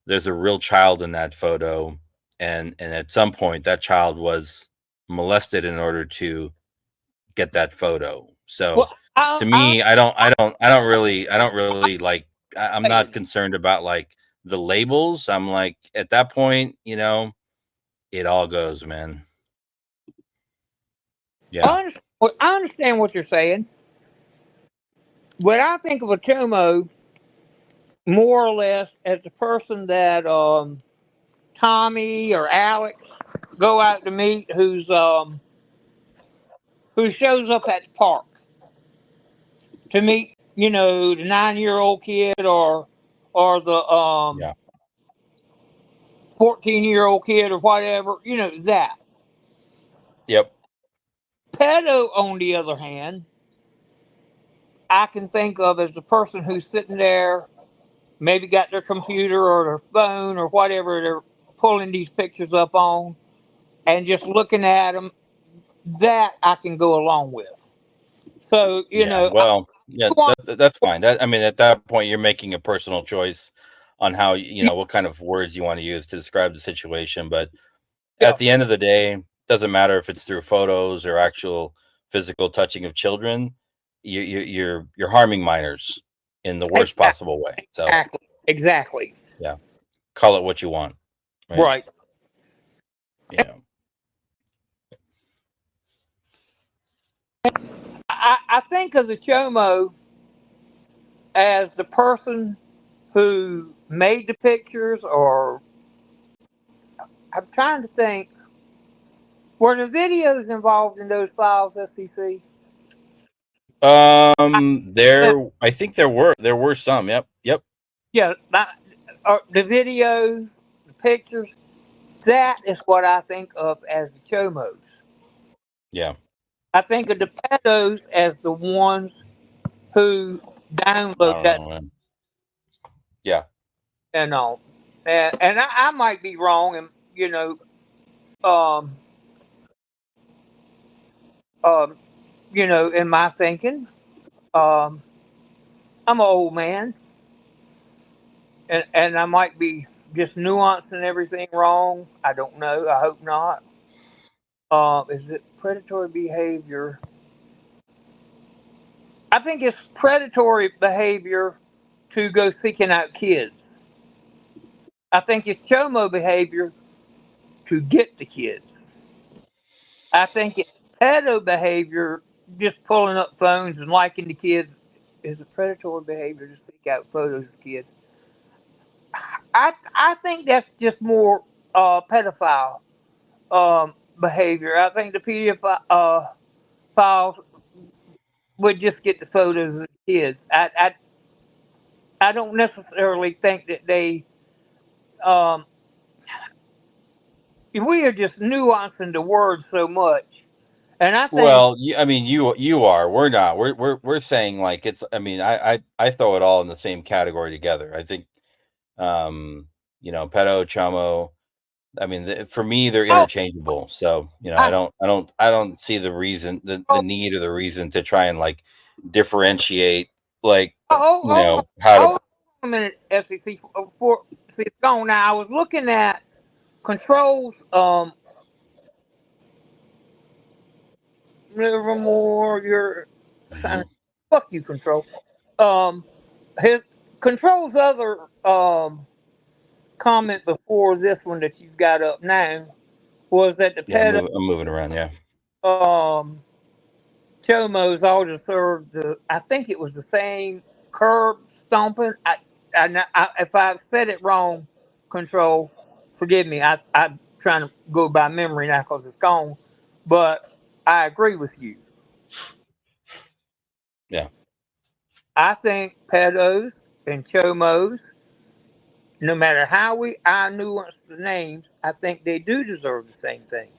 there's a real child in that photo, and at some point that child was molested in order to get that photo. So Well, to I me, I don't really like. I'm not understand. concerned about like the labels. I'm like at that point, it all goes, man. Yeah. I understand what you're saying. When I think of a chomo, more or less as the person that Tommy or Alex go out to meet, who shows up at the park to meet, the 9-year old kid or the Yeah. 14-year-old kid or whatever, that. Yep. Pedo, on the other hand, I can think of as the person who's sitting there, maybe got their computer or their phone or whatever they're pulling these pictures up on and just looking at them. That I can go along with. So, Yeah. Well, yeah, want, that's fine. That I mean, at that point, you're making a personal choice on how what kind of words you want to use to describe the situation. But yeah, at the end of the day, doesn't matter if it's through photos or actual physical touching of children. You're harming minors in the worst possible way. So exactly. yeah, call it what you want, right? Right. Yeah. I think of the chomo as the person who made the pictures, or I'm trying to think, were the videos involved in those files, SEC? I think there were some. Yep. Yep. Yeah, the videos, the pictures. That is what I think of as the chomos. Yeah. I think of the pedos as the ones who I download don't that know, man. Yeah. and all. And I might be wrong, and um, um, in my thinking. Um, I'm an old man, and I might be just nuancing everything wrong. I don't know. I hope not. Is it predatory behavior? I think it's predatory behavior to go seeking out kids. I think it's chomo behavior to get the kids. I think it's pedo behavior, just pulling up phones and liking the kids, is a predatory behavior to seek out photos of kids. I think that's just more pedophile behavior. I think the pedophile files would just get the photos of the kids. I don't necessarily think that they. Um, we are just nuancing the word so much, and I think Well, I mean, you are. We're not. We're saying like it's. I mean, I throw it all in the same category together. I think, pedo, chomo. I mean, for me, they're oh, interchangeable. So I I don't see the reason, the oh need or the reason to try and like differentiate, like oh oh how to. oh, a minute, FCC for see it's gone now. I was looking at controls. Livermore, you're trying to Mhm. fuck you, control. Um, his controls other comment before this one that you've got up now was that the Yeah, pet I'm moving around. Yeah. um chomos all deserved I think it was the same curb stomping. If I said it wrong, control, forgive me. I'm trying to go by memory now because it's gone, but I agree with you. Yeah. I think pedos and chomos, no matter how I nuance the names, I think they do deserve the same thing.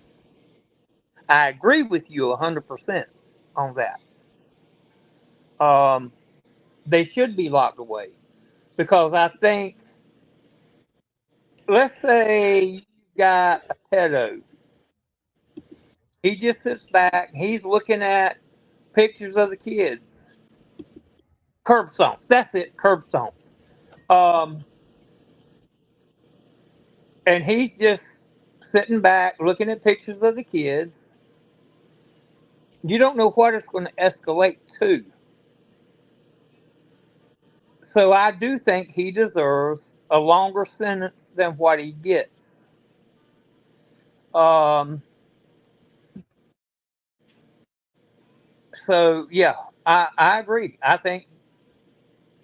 I agree with you 100% on that. Um, they should be locked away because I think, let's say you got a pedo, he just sits back, he's looking at pictures of the kids, curb stomps. That's it, curb stomps. Um, and he's just sitting back looking at pictures of the kids. You don't know what it's going to escalate to. So I do think he deserves a longer sentence than what he gets. Um, so yeah, I agree. I think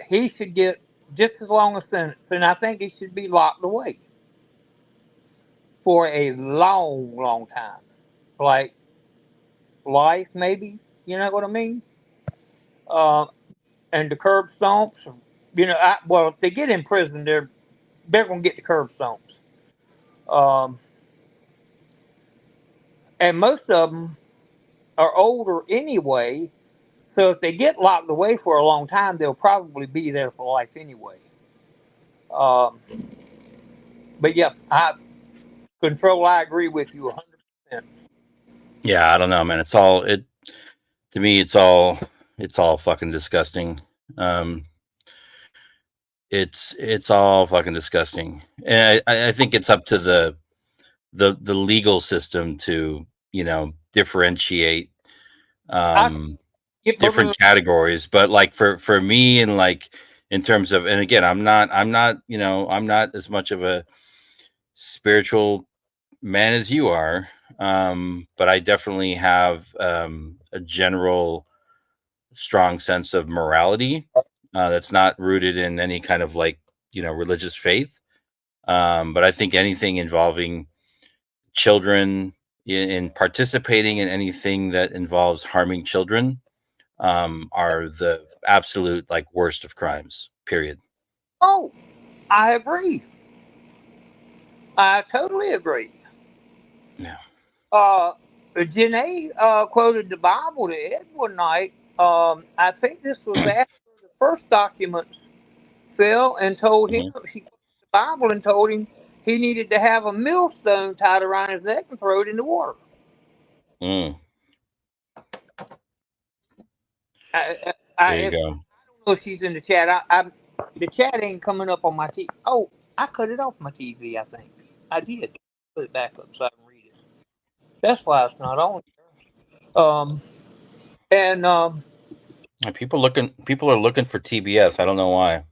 he should get just as long a sentence, and I think he should be locked away for a long, long time, like life maybe. You know what I mean? Uh, and the curb stomps. Well, if they get in prison, they're gonna get the curb stomps. Um, and most of them are older anyway. So if they get locked away for a long time, they'll probably be there for life anyway. Um, but yeah, I agree with you 100%. Yeah, I don't know, man. It's all it to me. It's all fucking disgusting. Um, it's all fucking disgusting, and I think it's up to the legal system to differentiate I get different categories. But like for me, and like in terms of, and again, I'm not as much of a spiritual man as you are, but I definitely have a general strong sense of morality that's not rooted in any kind of like religious faith. But I think anything involving children in participating in anything that involves harming children are the absolute like worst of crimes. Period. Oh, I agree. I totally agree. Yeah. Uh, Janae quoted the Bible to Ed one night. I think this was after the first documents fell and told him Hmm. she quoted the Bible and told him he needed to have a millstone tied around his neck and throw it in the water. Mm, there you If go. know if she's in the chat. The chat ain't coming up on my TV. Oh, I cut it off my TV. I think I did. Put it back up so I can read it. That's why it's not on. And And people are looking for TBS. I don't know why.